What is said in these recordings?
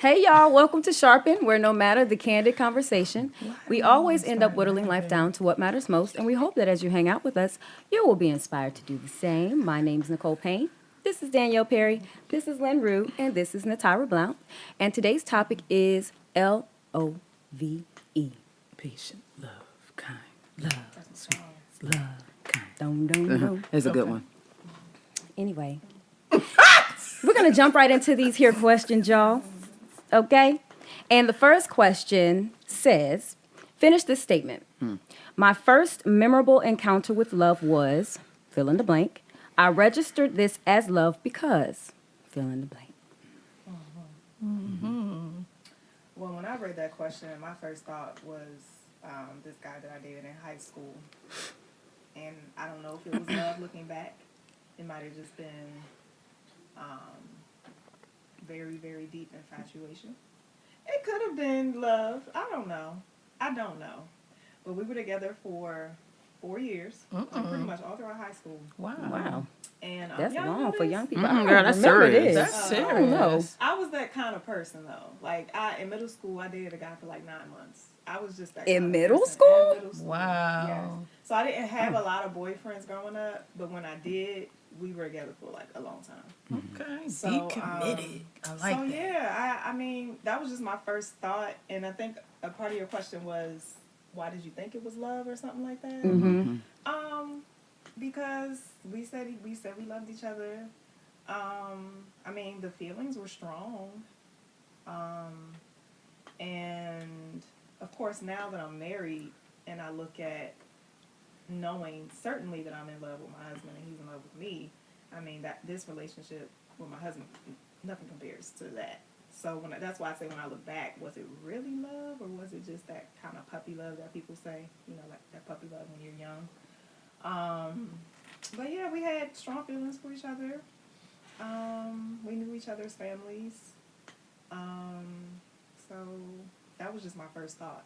Hey y'all, welcome to Sharpen, where no matter the candid conversation, we always end up whittling life down to what matters most, and we hope that as you hang out with us, you will be inspired to do the same. My name's Nicole Payne. This is Danielle Perry. This is Lynn Rue, and this is Natara Blount. And today's topic is LOVE. Patient, love, kind, love, sweet, love, kind. Dum, dum, dum. It's a good one. Anyway, we're going to jump right into these here questions, y'all. Okay? And the first question says, finish this statement. My first memorable encounter with love was, fill in the blank. I registered this as love because, fill in the blank. Well, when I read that question, my first thought was this guy that I dated in high school. And I don't know if it was love looking back. It might have just been very, very deep infatuation. It could have been love. I don't know. But we were together for 4 years, like pretty much all throughout high school. Wow. And That's y'all long know for this? young people. Girl, that's serious. That's serious. I don't know. I was that kind of person though. Like in middle school, I dated a guy for like 9 months. I was just that. In kind of middle person. school? In middle school. Wow. Yes. So I didn't have a lot of boyfriends growing up, but when I did, we were together for like a long time. Okay. So, Be committed. I like so that. yeah, I mean that was just my first thought, and I think a part of your question was, why did you think it was love or something like that? Because we said we loved each other. I mean the feelings were strong, and of course now that I'm married and I look at knowing certainly that I'm in love with my husband and he's in love with me, I mean that this relationship with my husband, nothing compares to that. So that's why I say when I look back, was it really love or was it just that kind of puppy love that people say? You know, like that puppy love when you're young. But yeah, we had strong feelings for each other. We knew each other's families. So that was just my first thought.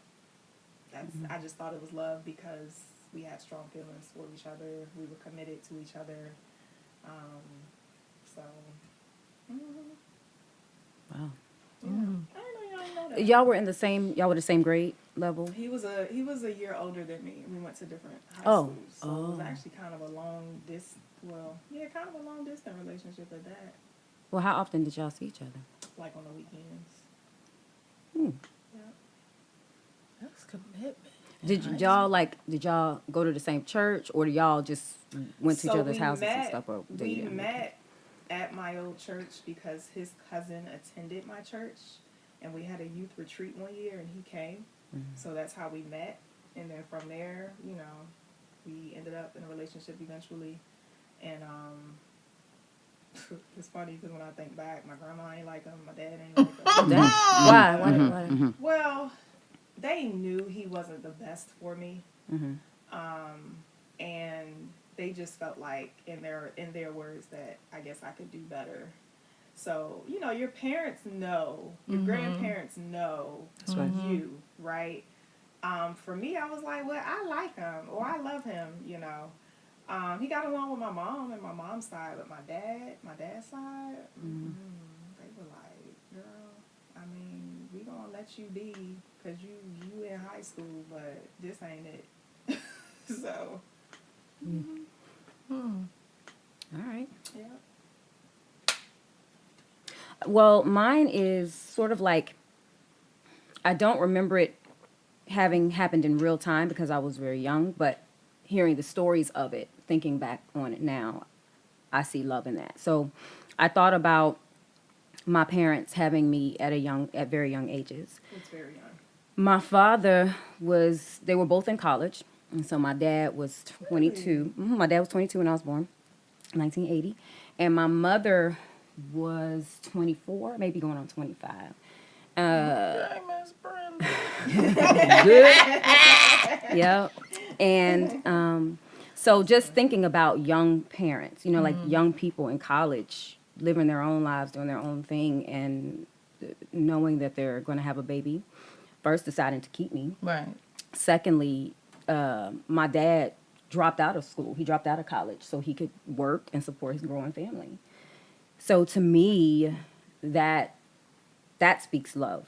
I just thought it was love because we had strong feelings for each other. We were committed to each other. So. Wow. Yeah. I don't know that. Y'all were the same grade level? He was a year older than me. We went to different high Oh. schools. So it was actually kind of a long distance relationship at that. Well, how often did y'all see each other? Like on the weekends. Yeah. That's commitment. Did y'all go to the same church, or y'all just went to each other's houses and stuff? Or we met at my old church because his cousin attended my church, and we had a youth retreat one year, and he came. So that's how we met, and then from there, you know, we ended up in a relationship eventually, and it's funny because when I think back, my grandma ain't like him, my dad ain't like him. Why? Well, they knew he wasn't the best for me, and they just felt like, in their words, that I guess I could do better. So you know, your parents know, your grandparents know you, right? For me, I was like, well, I like him or I love him, you know. He got along with my mom and my mom's side, but my dad's side, they were like, girl, I mean, we gonna let you be because you in high school, but this ain't it. So. All right. Yeah. Well, mine is sort of like, I don't remember it having happened in real time because I was very young, but hearing the stories of it, thinking back on it now, I see love in that. So I thought about my parents having me at very young ages. It's very young. My father they were both in college. And so my dad was 22. My dad was 22 when I was born, 1980. And my mother was 24, maybe going on 25. Okay, Miss Brenda. Good. Yep. And so just thinking about young parents, you know, like young people in college, living their own lives, doing their own thing, and knowing that they're going to have a baby. First, deciding to keep me. Right. Secondly, my dad dropped out of school. He dropped out of college so he could work and support his growing family. So to me, that that speaks love,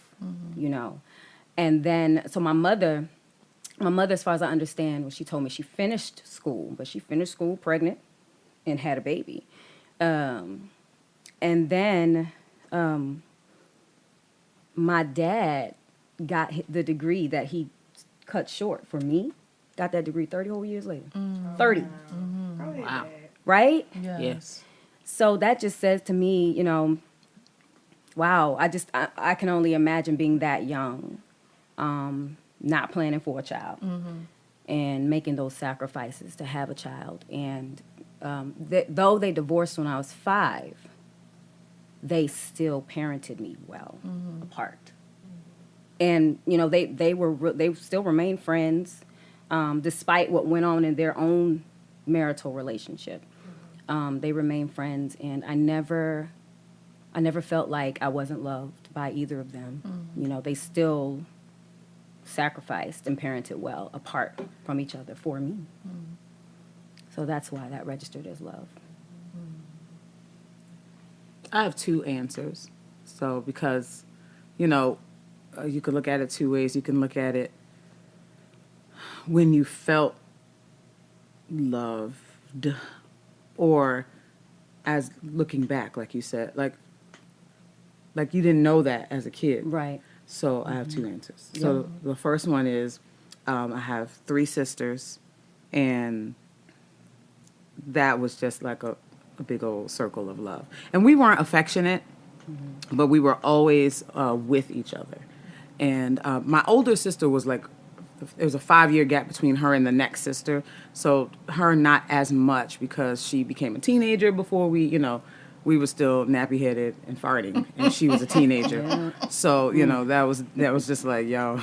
you know. And then, so my mother, as far as I understand, what she told me, she finished school, but she finished school pregnant and had a baby. And then my dad got the degree that he cut short for me, got that degree 30 whole years later. 30, Probably Wow. that. right? Yes. So that just says to me, you know, wow, I can only imagine being that young, not planning for a child and making those sacrifices to have a child. And though they divorced when I was 5, they still parented me well apart. And, you know, they still remain friends, despite what went on in their own marital relationship. They remain friends, and I never felt like I wasn't loved by either of them. You know, they still sacrificed and parented well apart from each other for me. So that's why that registered as love. I have 2 answers. So because, you know, you could look at it 2 ways. You can look at it when you felt loved, or as looking back, like you said, like you didn't know that as a kid. Right. So I have 2 answers. So the first one is I have 3 sisters, and that was just like a big old circle of love. And we weren't affectionate, but we were always with each other. And my older sister was like, there was a 5-year gap between her and the next sister. So her not as much, because she became a teenager before we were still nappy-headed and farting, and she was a teenager. So, you know, that was just like, yo,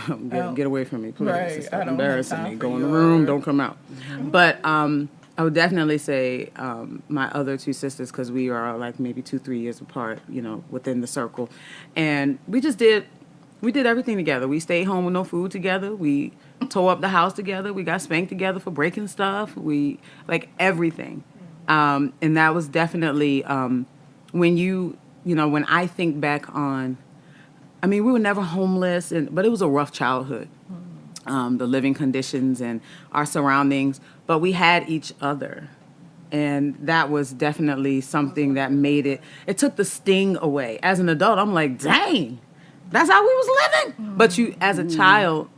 get away from me, please. Right, It's I don't have embarrassing time me. for Go in you the room, or- don't come out. But I would definitely say my other 2 sisters, because we are like maybe 2-3 years apart, you know, within the circle. And we did everything together. We stayed home with no food together. We tore up the house together. We got spanked together for breaking stuff. We, like, everything. And that was definitely, when I think back on, I mean, we were never homeless, but it was a rough childhood. The living conditions and our surroundings, but we had each other. And that was definitely something that made it took the sting away. As an adult, I'm like, dang, that's how we was living. But as a child,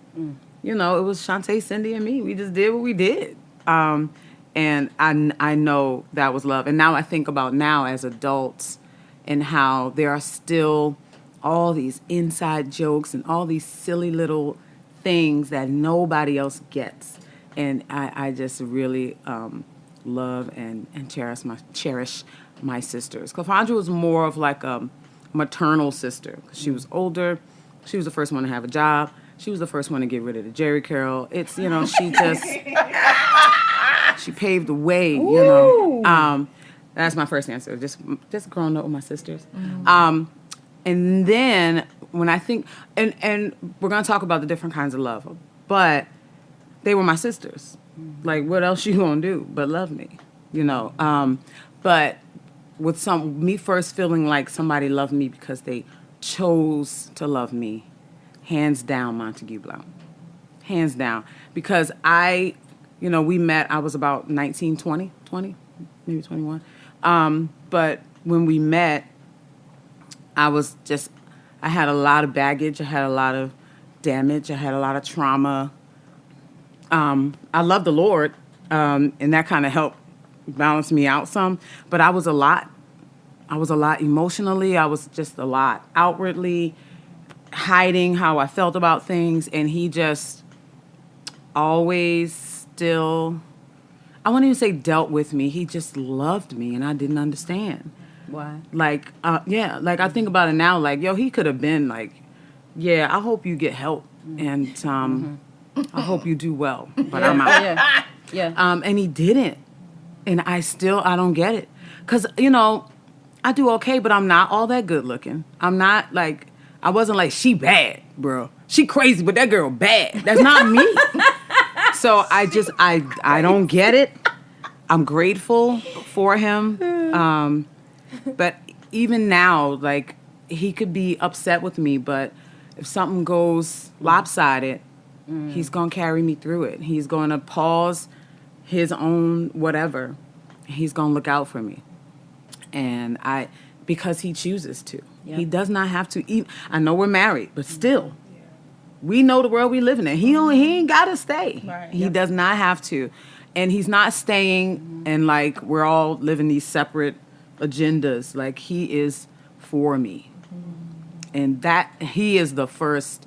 you know, it was Shantae, Cindy, and me. We just did what we did. And I know that was love. And now I think about now as adults and how there are still all these inside jokes and all these silly little things that nobody else gets. And I just really love and cherish my sisters. Cassandra was more of like a maternal sister. She was older. She was the first one to have a job. She was the first one to get rid of the Jerry Curl. It's, you know, she just, she paved the way, you know. That's my first answer. Just growing up with my sisters. And then when I think, and we're going to talk about the different kinds of love, but they were my sisters. Like, what else you going to do but love me, you know? But with me first feeling like somebody loved me because they chose to love me, hands down, Montague Blount. Hands down. Because we met, I was about 19, 20, maybe 21. But when we met, I had a lot of baggage. I had a lot of damage. I had a lot of trauma. I love the Lord, and that kind of helped balance me out some. But I was a lot emotionally. I was just a lot outwardly, hiding how I felt about things. And he just always still, I wouldn't even say dealt with me. He just loved me, and I didn't understand. Why? Like, I think about it now, like, yo, he could have been like, yeah, I hope you get help, and I hope you do well, but I'm out. Yeah. And he didn't, and I don't get it, because, you know, I do okay, but I'm not all that good looking. I'm not like, I wasn't like, she bad, bro. She crazy, but that girl bad. That's not me. So I don't get it. I'm grateful for him. But even now, like, he could be upset with me, but if something goes lopsided, he's going to carry me through it. He's going to pause his own whatever. He's going to look out for me. And because he chooses to. Yep. He does not have to eat. I know we're married, but still, we know the world we live in. He ain't got to stay. Right. He does not have to. And he's not staying and like we're all living these separate agendas. Like he is for me. And that he is the first.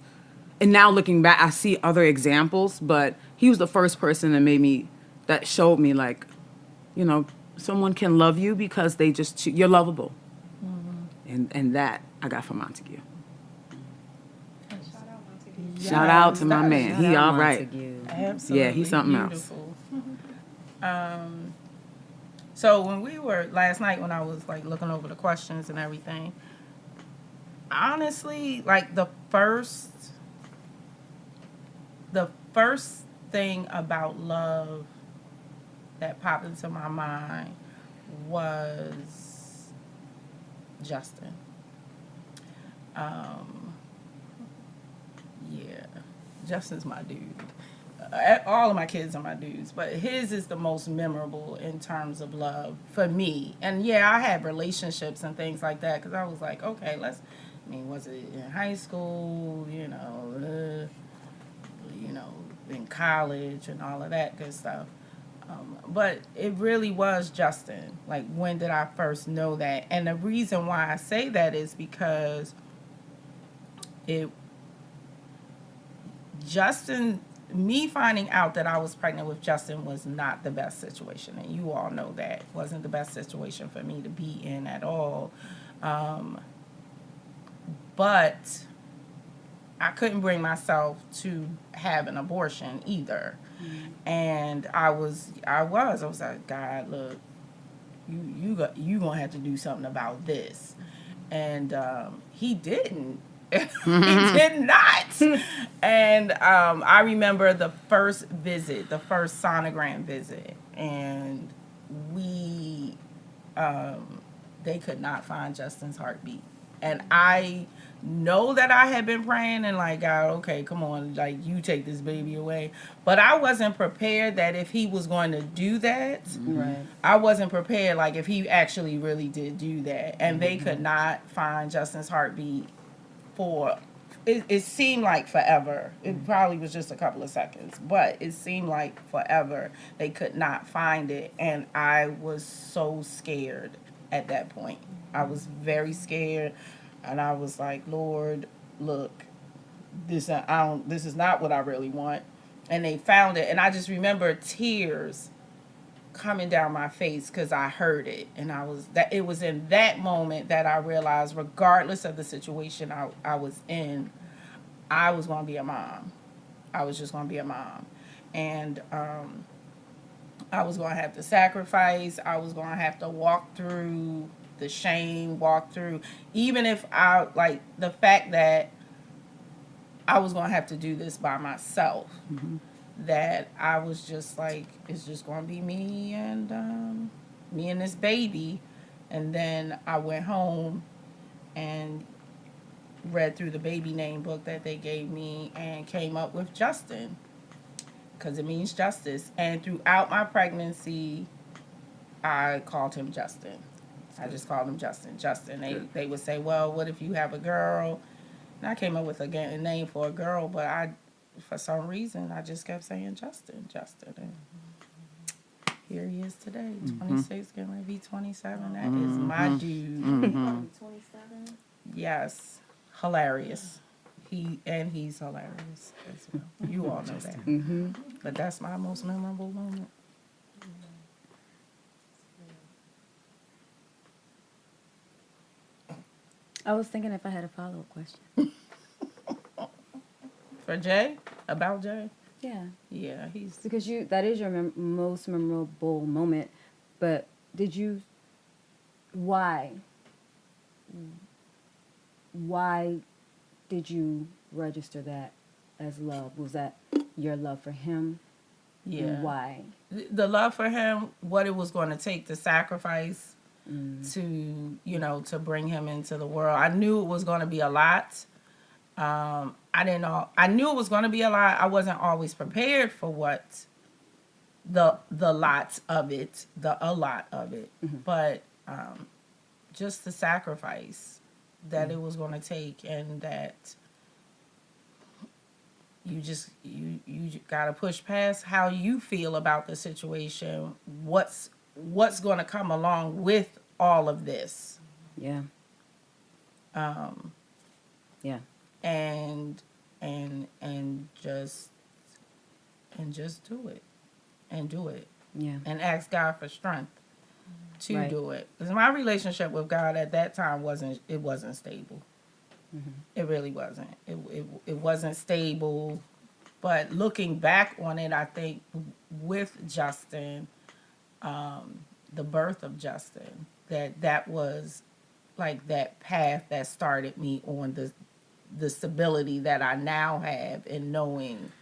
And now looking back, I see other examples, but he was the first person that showed me like, you know, someone can love you because they just you're lovable. And that I got from Montague. Shout out to my man. He all right. Absolutely. Yeah, he's something else. Beautiful. So when we were last night, when I was like looking over the questions and everything, honestly, like the first thing about love that popped into my mind was Justin. Yeah, Justin's my dude. All of my kids are my dudes, but his is the most memorable in terms of love for me. And yeah, I had relationships and things like that because I was like, okay, was it in high school, in college and all of that good stuff. But it really was Justin. Like, when did I first know that? And the reason why I say that is because me finding out that I was pregnant with Justin was not the best situation. And you all know that. It wasn't the best situation for me to be in at all. But I couldn't bring myself to have an abortion either. And I was like, God, look, you gonna have to do something about this. And he didn't. He did not. And I remember the first sonogram visit, and they could not find Justin's heartbeat. And I know that I had been praying and like, God, okay, come on, like, you take this baby away. But I wasn't prepared that if he was going to do that, Right. I wasn't prepared, like, if he actually really did do that. And they could not find Justin's heartbeat for, it seemed like forever. It probably was just a couple of seconds, but it seemed like forever. They could not find it. And I was so scared at that point. I was very scared. And I was like, Lord, look, this is not what I really want. And they found it. And I just remember tears coming down my face because I heard it. And it was in that moment that I realized, regardless of the situation I was in, I was going to be a mom. I was just going to be a mom. And I was going to have to sacrifice. I was going to have to walk through the shame, even if the fact that I was going to have to do this by myself, that I was just like, it's just going to be me and this baby. And then I went home and read through the baby name book that they gave me and came up with Justin, because it means justice. And throughout my pregnancy, I called him Justin. I just called him Justin. They would say, well, what if you have a girl? And I came up with a name for a girl, but for some reason, I just kept saying Justin. And here he is today, 26, getting ready to be 27. That is my dude. 27. Yes. Hilarious. He's hilarious as well. You all know that. But that's my most memorable moment. I was thinking if I had a follow-up question. For Jay? About Jay? Yeah. Yeah, he's... Because that is your most memorable moment, but why did you register that as love? Was that your love for him? Yeah. And why? The love for him, what it was going to take to sacrifice to, you know, to bring him into the world. I knew it was going to be a lot. I knew it was going to be a lot. I wasn't always prepared for what the lots of it, a lot of it. But just the sacrifice that it was going to take, and that you got to push past how you feel about the situation. What's going to come along with all of this? Yeah. Yeah. And just do it, and do it, Yeah. and ask God for strength to Right. do it. Because my relationship with God at that time wasn't stable. It really wasn't. It wasn't stable. But looking back on it, I think with Justin, the birth of Justin, that was like that path that started me on the stability that I now have in knowing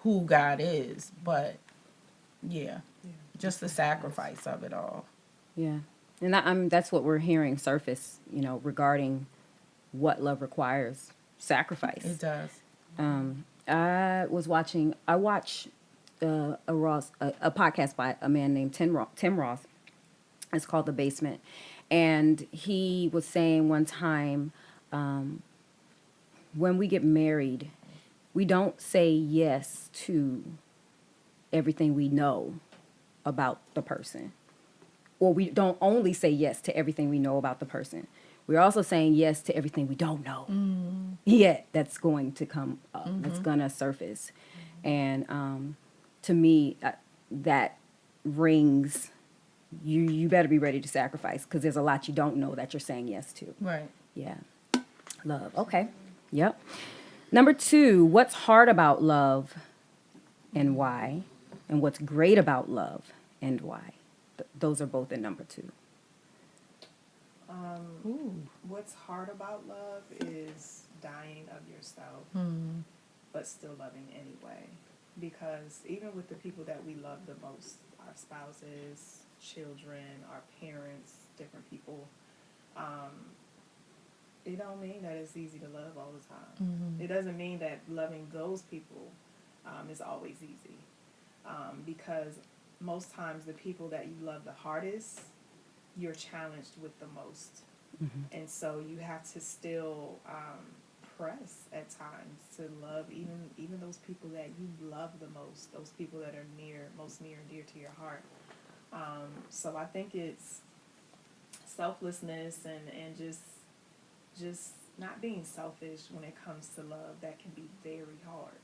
who God is. But yeah, just the sacrifice of it all. Yeah. And that's what we're hearing surface, you know, regarding what love requires, sacrifice. It does. I watched a podcast by a man named Tim Roth. It's called The Basement. And he was saying one time, when we get married, we don't say yes to everything we know about the person. Or we don't only say yes to everything we know about the person. We're also saying yes to everything we don't know yet that's going to come up, that's going to surface. And to me, that rings, you better be ready to sacrifice, because there's a lot you don't know that you're saying yes to. Right. Yeah. Love. Okay. Yep. Number 2, what's hard about love and why? And what's great about love and why? Those are both in number 2. What's hard about love is dying of yourself, but still loving anyway. Because even with the people that we love the most, our spouses, children, our parents, different people, it don't mean that it's easy to love all the time. It doesn't mean that loving those people is always easy. Because most times the people that you love the hardest, you're challenged with the most. And so you have to still press at times to love even those people that you love the most, those people that are most near and dear to your heart. So I think it's selflessness and just not being selfish when it comes to love that can be very hard.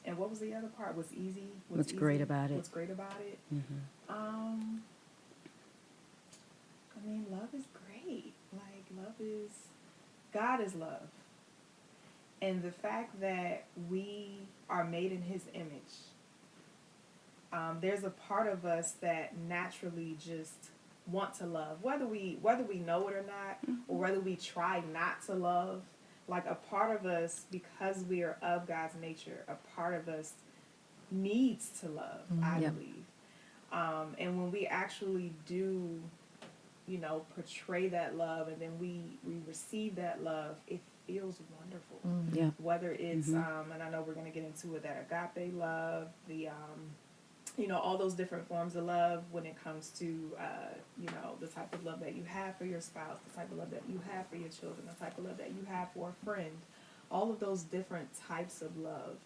And what was the other part? What's easy? What's great about it? What's great about it? I mean, love is great. Like, God is love. And the fact that we are made in His image, there's a part of us that naturally just want to love, whether we know it or not, or whether we try not to love. Like, a part of us, because we are of God's nature, a part of us needs to love, I believe. And when we actually do, you know, portray that love, and then we receive that love, it feels wonderful. Yeah. Whether it's, and I know we're going to get into it, that agape love, the, you know, all those different forms of love when it comes to, you know, the type of love that you have for your spouse, the type of love that you have for your children, the type of love that you have for a friend, all of those different types of love,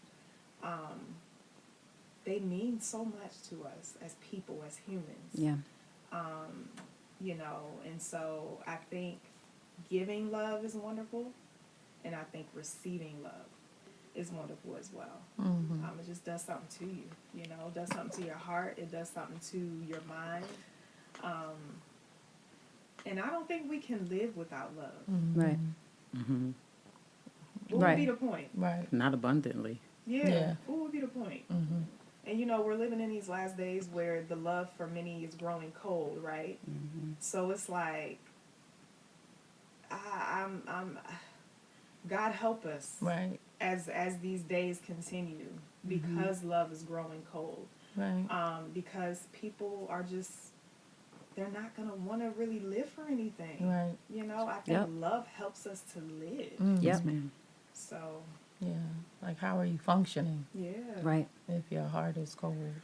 they mean so much to us as people, as humans. Yeah. You know, and so I think giving love is wonderful, and I think receiving love is wonderful as well. It just does something to you, you know, it does something to your heart, it does something to your mind. And I don't think we can live without love. Right. What would be the point? Right. Not abundantly. Yeah. What would be the point? And, you know, we're living in these last days where the love for many is growing cold, right? So it's like, God help us. Right. As these days continue, because love is growing cold. Right. Because people are just, they're not going to want to really live for anything. Right. You know, I think Yep. love helps us to live. Mm. Yep. ma'am. So, Yeah. Like, how are you functioning yeah. Right. if your heart is cold,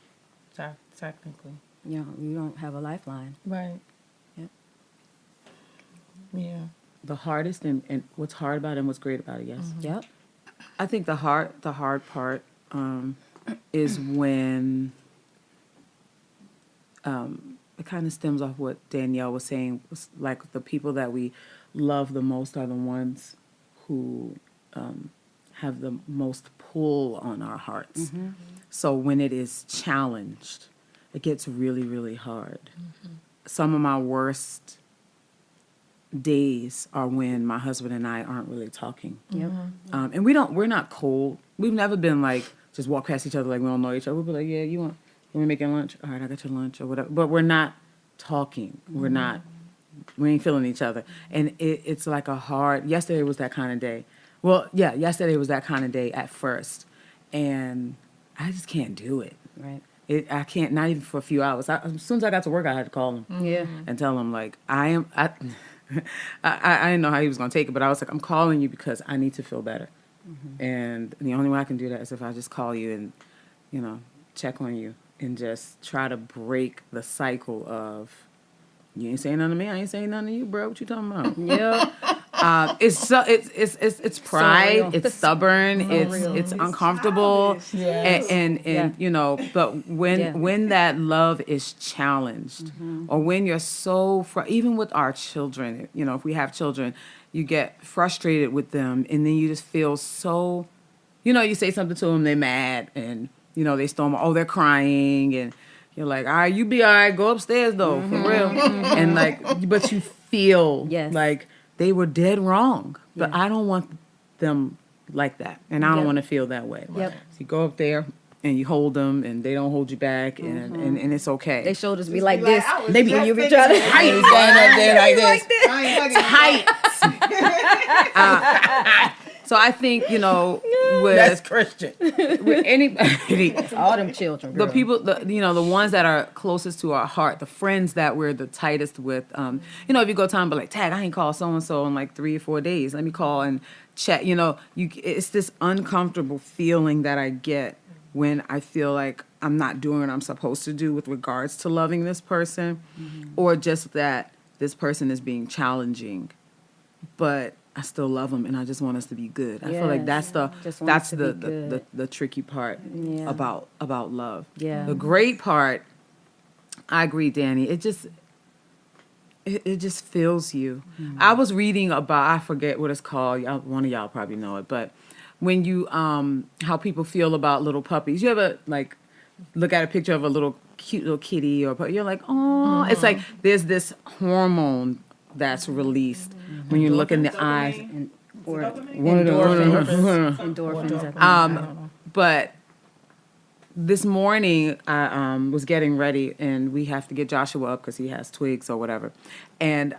technically? You know, you don't have a lifeline. Right. Yep. Yeah. The hardest and what's hard about it and what's great about it, yes. Yep. I think the hard part is when it kind of stems off what Danielle was saying. It's like the people that we love the most are the ones who have the most pull on our hearts. So when it is challenged, it gets really, really hard. Some of my worst days are when my husband and I aren't really talking. Yep. And we're not cold. We've never been like, just walk past each other like we don't know each other. We'll be like, yeah, you want me making lunch? All right, I got your lunch or whatever. But we're not talking. We ain't feeling each other. And it's like yesterday was that kind of day. Well, yeah, yesterday was that kind of day at first. And I just can't do it. Right. I can't, not even for a few hours. As soon as I got to work, I had to call him Yeah. and tell him, like, I didn't know how he was going to take it, but I was like, I'm calling you because I need to feel better. And the only way I can do that is if I just call you and, check on you and just try to break the cycle of, you ain't saying nothing to me, I ain't saying nothing to you, bro. What you talking about? Yep. It's pride, real. it's stubborn, it's uncomfortable, childish. Yes. and but when that love is challenged, or when you're so even with our children, if we have children, you get frustrated with them, and then you just feel so, you say something to them, they're mad, and they storm, they're crying, and you're like, all right, you be all right, go upstairs though, for real, and like, but you feel Yes. like they were dead wrong, but Yeah. I don't want them like that, and I don't Yep. want to feel that way. Yep. So you go up there and you hold them, and they don't hold you back, and it's okay. They shoulders be Just like be like, this. I was Maybe just you be thinking trying to that. And he's standing up there like this. I ain't fucking Tight. So I think That's Christian. with anybody. all them children. The girl. people, the ones that are closest to our heart, the friends that we're the tightest with, if you go time, but like, tag, I ain't called so-and-so in like 3 or 4 days. Let me call and check, it's this uncomfortable feeling that I get when I feel like I'm not doing what I'm supposed to do with regards to loving this person, or just that this person is being challenging, but I still love them, and I just want us to be good. I feel like Yes. that's Just want us the to be the, good. the tricky part Yeah. about love. Yeah. The great part, I agree, Danny. It just fills you. I was reading about, I forget what it's called. One of y'all probably know it, but when you how people feel about little puppies. You ever like look at a picture of a cute little kitty or you're like, oh, it's like there's this hormone that's released when you look in the eyes. And, or Dopamine? endorphins. I think. But this morning, I was getting ready, and we have to get Joshua up because he has twigs or whatever. And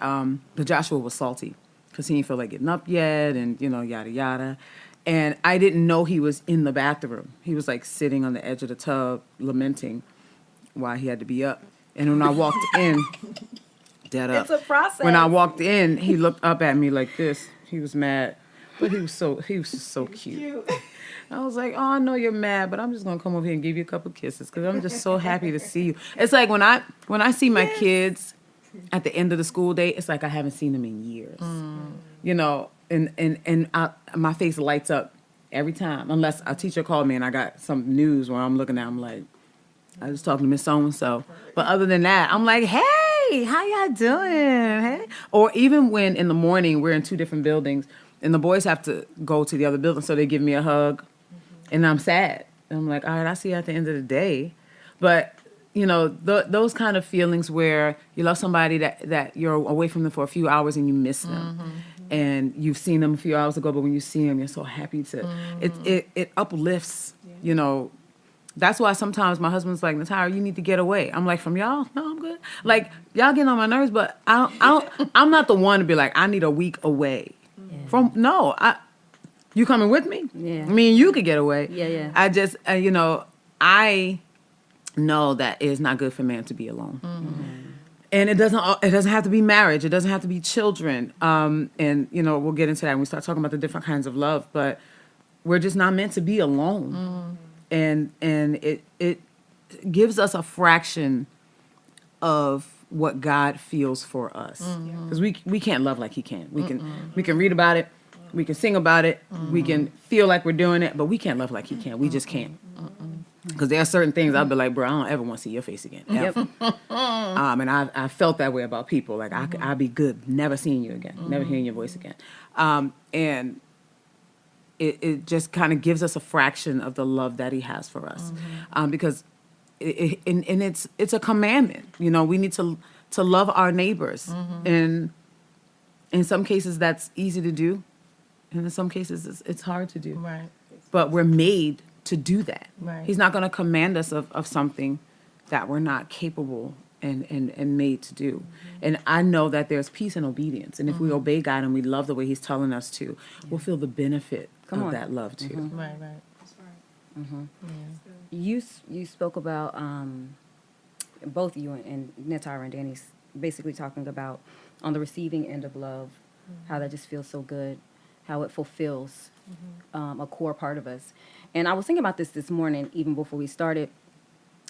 but Joshua was salty because he didn't feel like getting up yet, and yada yada. And I didn't know he was in the bathroom. He was like sitting on the edge of the tub, lamenting why he had to be up. And when I walked in, dead up. It's a process. When I walked in, he looked up at me like this. He was mad, but he was just so cute. cute. I was like, oh, I know you're mad, but I'm just gonna come over here and give you a couple kisses because I'm just so happy to see you. It's like when I see my kids at the end of the school day, it's like I haven't seen them in years. And my face lights up every time, unless a teacher called me and I got some news where I'm looking at, I'm like, I was talking to Miss So-and-so. But other than that, I'm like, hey, how y'all doing? Hey. Or even when in the morning we're in 2 different buildings and the boys have to go to the other building, so they give me a hug and I'm sad. And I'm like, all right, I'll see you at the end of the day. But, those kind of feelings where you love somebody that you're away from them for a few hours and you miss them. And you've seen them a few hours ago, but when you see them, you're so happy to, it uplifts, That's why sometimes my husband's like, Natara, you need to get away. I'm like, from y'all? No, I'm good. Like, y'all getting on my nerves, but I'm not the one to be like, I need a week away. Yeah. You coming with me? Yeah. I mean, you could get away. Yeah, yeah. I just, I know that it is not good for man to be alone. And it doesn't have to be marriage. It doesn't have to be children. And we'll get into that when we start talking about the different kinds of love. But we're just not meant to be alone. And it gives us a fraction of what God feels for us, because we can't love like He can. We can read about it, we can sing about it, we can feel like we're doing it, but we can't love like He can. We just can't. Because there are certain things I'll be like, bro, I don't ever want to see your face again. Ever. And I felt that way about people. Like I'll be good, never seeing you again, never hearing your voice again. And it just kind of gives us a fraction of the love that He has for us, because it's a commandment. We need to love our neighbors, and in some cases that's easy to do, and in some cases it's hard to do. Right. But we're made to do that. Right. He's not going to command us of something that we're not capable and made to do. And I know that there's peace in obedience, and if we obey God and we love the way He's telling us to, we'll feel the benefit of that love too. Right. Right. That's right. You spoke about both you and Netara and Danny's basically talking about on the receiving end of love, how that just feels so good, how it fulfills a core part of us. And I was thinking about this morning, even before we started,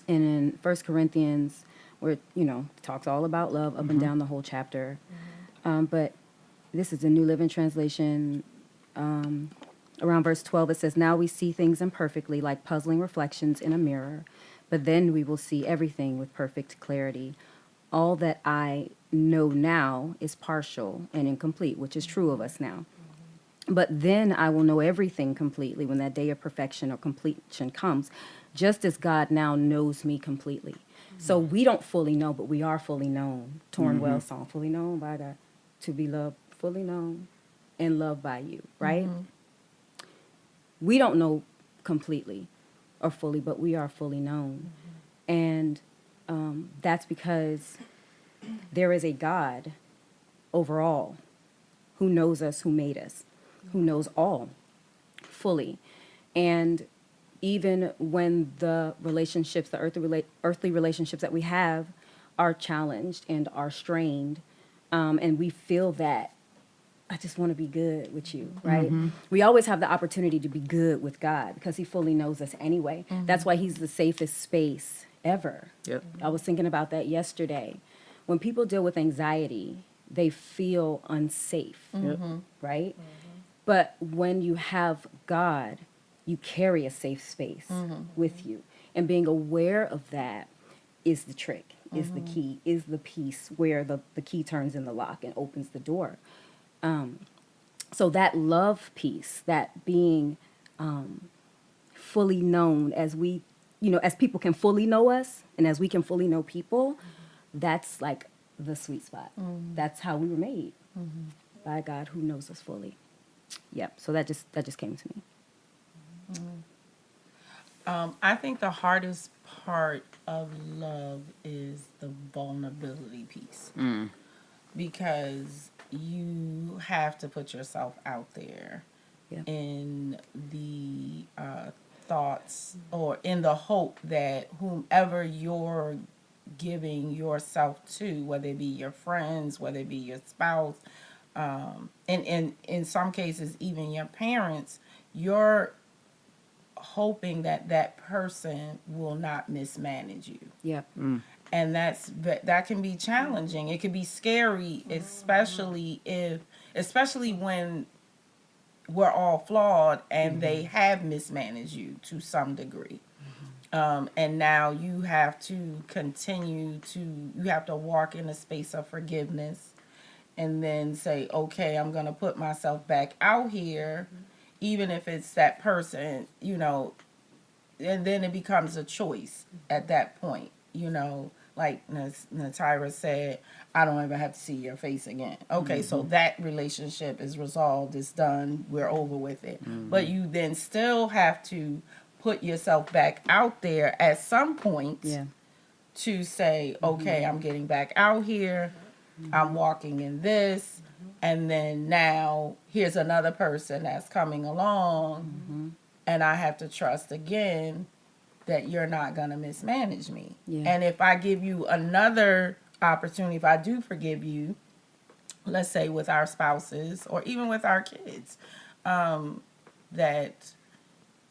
and in 1 Corinthians, where it talks all about love up and down the whole chapter. But this is the New Living Translation. Around verse 12, it says, "Now we see things imperfectly, like puzzling reflections in a mirror, but then we will see everything with perfect clarity. All that I know now is partial and incomplete," which is true of us now. "But then I will know everything completely when that day of perfection or completion comes, just as God now knows me completely." So we don't fully know, but we are fully known. Torn Wells song, fully known by God, to be loved, fully known, and loved by you, right? We don't know completely or fully, but we are fully known. And that's because there is a God over all who knows us, who made us, who knows all fully. And even when the relationships, the earthly relationships that we have are challenged and are strained, and we feel that, I just want to be good with you, right? We always have the opportunity to be good with God because He fully knows us anyway. That's why He's the safest space ever. Yep. I was thinking about that yesterday. When people deal with anxiety, they feel unsafe, right? But when you have God, you carry a safe space with you. And being aware of that is the trick, is the key, is the piece where the key turns in the lock and opens the door. So that love piece, that being fully known, as we, as people can fully know us and as we can fully know people, that's like the sweet spot. That's how we were made by God who knows us fully. Yep. So that just came to me. I think the hardest part of love is the vulnerability piece. Because you have to put yourself out there in the thoughts or in the hope that whomever you're giving yourself to, whether it be your friends, whether it be your spouse, and in some cases even your parents, you're hoping that that person will not mismanage you. Yep. And that can be challenging. It can be scary, especially when we're all flawed and they have mismanaged you to some degree. And now you have to you have to walk in a space of forgiveness and then say, okay, I'm going to put myself back out here, even if it's that person, and then it becomes a choice at that point, like Natira said, I don't ever have to see your face again. Okay, so that relationship is resolved, it's done, we're over with it. But you then still have to put yourself back out there at some point to say, okay, I'm getting back out here, I'm walking in this, and then now here's another person that's coming along, and I have to trust again that you're not going to mismanage me. And if I give you another opportunity, if I do forgive you, let's say with our spouses or even with our kids, that,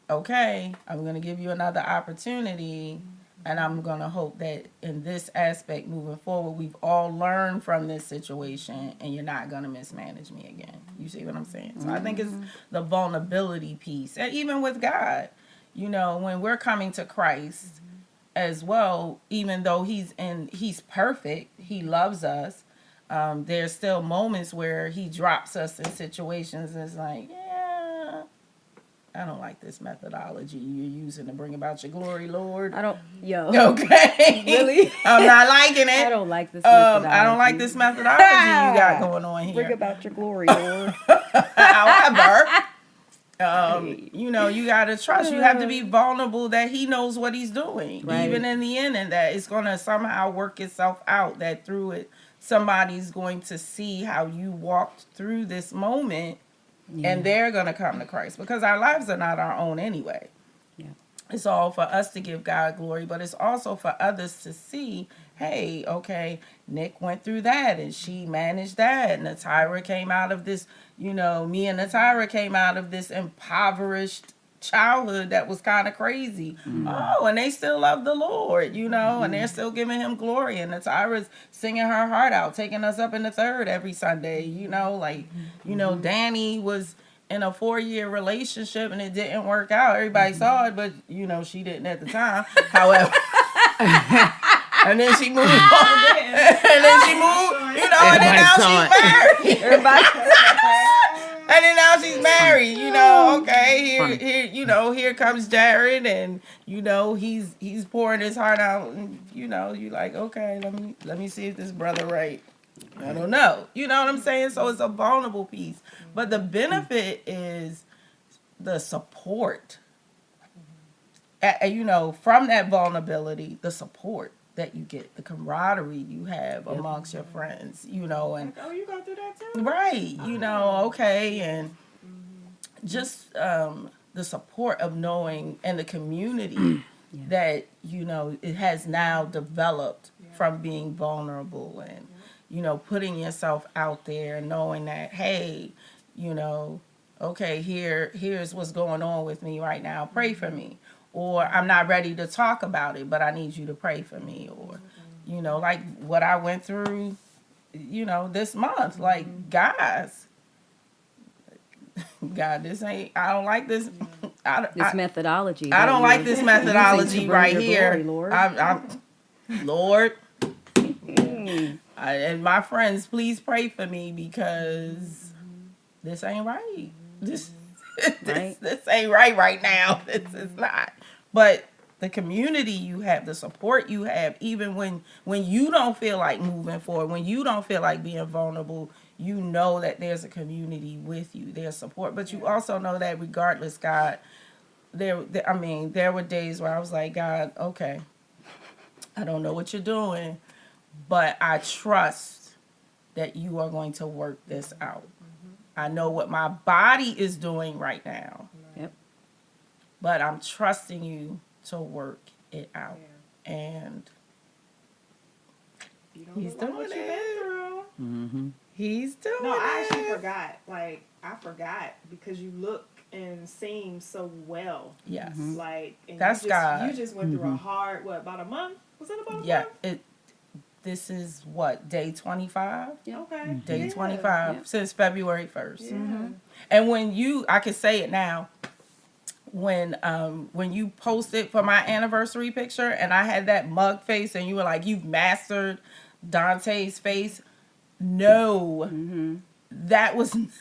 okay, I'm going to give you another opportunity, and I'm going to hope that in this aspect moving forward, we've all learned from this situation, and you're not going to mismanage me again. You see what I'm saying? So I think it's the vulnerability piece. And even with God, you know, when we're coming to Christ as well, even though he's perfect, he loves us, there's still moments where he drops us in situations that's like, yeah, I don't like this methodology you're using to bring about your glory, Lord. Okay. Really? I'm not liking it. I don't like this methodology. I don't like this methodology you got going on here. Bring about your glory, Lord. However, you know, you got to trust. You have to be vulnerable that he knows what he's doing. Right. Even in the end, and that it's going to somehow work itself out, that through it, somebody's going to see how you walked through this moment, and they're going to come to Christ, because our lives are not our own anyway. Yeah. It's all for us to give God glory, but it's also for others to see, hey, okay, Nick went through that and she managed that. And Natira came out of this, you know, me and Natira came out of this impoverished childhood that was kind of crazy. Oh, and they still love the Lord, you know, and they're still giving him glory. And Natira's singing her heart out, taking us up in the third every Sunday, you know, like, you know, Danny was in a 4-year relationship and it didn't work out. Everybody saw it, but you know, she didn't at the time. However, and then she moved on. And then she moved, you know, and then now she's married. And then now she's married, you know, okay, here, you know, here comes Jared, and, you know, he's pouring his heart out, and, you know, you like, okay, let me see if this brother right. I don't know. You know what I'm saying? So it's a vulnerable piece. But the benefit is the support. You know, from that vulnerability, the support that you get, the camaraderie you have amongst your friends, you know, and Oh, you go through that too? right, you know, okay, and just the support of knowing, and the community that, you know, it has now developed from being vulnerable and, you know, putting yourself out there and knowing that, hey, you know, okay, here's what's going on with me right now. Pray for me. Or I'm not ready to talk about it, but I need you to pray for me. Or, you know, like what I went through, you know, this month. Like, guys, God, I don't like this. This methodology. I don't like this methodology bring right your here. glory, Lord. Lord. And my friends, please pray for me, because this ain't right. This ain't right now. This is not. But the community you have, the support you have, even when you don't feel like moving forward, when you don't feel like being vulnerable, you know that there's a community with you, there's support. But you also know that regardless, God, there were days where I was like, God, okay, I don't know what you're doing, but I trust that you are going to work this out. I know what my body is doing right now. Yep. But I'm trusting you to work it out. Yeah. And he's doing it. He's doing it. No, I actually forgot. Like, I forgot, because you look and seem so well. Yes. Like, and that's God. You just went through a hard, about a month? Was it about a month? Yeah. This is what, day 25? Yeah. Okay. Day 25 since February 1st. Yeah. And I can say it now, when you posted for my anniversary picture and I had that mug face and you were like, you've mastered Dante's face. No, that wasn't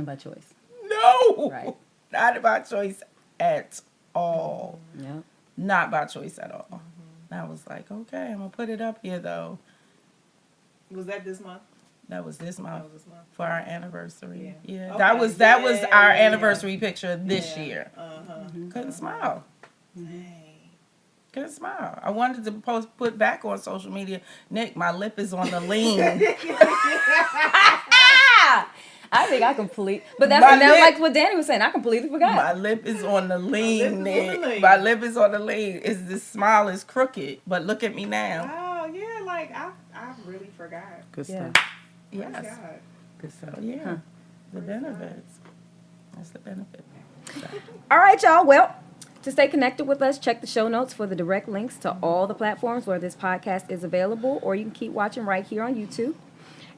by choice. No, right. Not by choice at all. Yeah. Not by choice at all. And I was like, okay, I'm gonna put it up here though. Was that this month? That was this month. That was this month. For our anniversary. Yeah. Okay. That was our anniversary picture this year. Couldn't smile. Dang. Couldn't smile. I wanted to put back on social media, Nick, my lip is on the lean. I think I completely, but that's like what Danny was saying. I completely forgot. My lip is on the lean, Nick. My lip is on the lean. The smile is crooked, but look at me now. Oh yeah, like I've really forgot. Good Yeah. stuff. Praise Yes. God. Good stuff. So yeah, Huh. the benefits. That's the benefit. All right, y'all. Well, to stay connected with us, check the show notes for the direct links to all the platforms where this podcast is available, or you can keep watching right here on YouTube.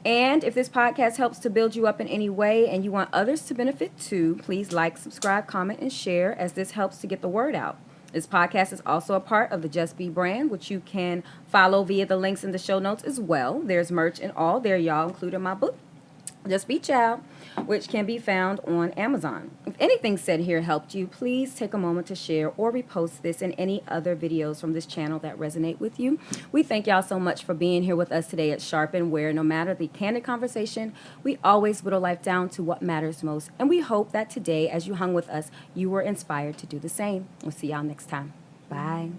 And if this podcast helps to build you up in any way and you want others to benefit too, please like, subscribe, comment, and share, as this helps to get the word out. This podcast is also a part of the Just Be brand, which you can follow via the links in the show notes as well. There's merch and all there, y'all, including my book, Just Be Child, which can be found on Amazon. If anything said here helped you, please take a moment to share or repost this and any other videos from this channel that resonate with you. We thank y'all so much for being here with us today at Sharpen, where no matter the candid conversation, we always whittle life down to what matters most. And we hope that today, as you hung with us, you were inspired to do the same. We'll see y'all next time. Bye.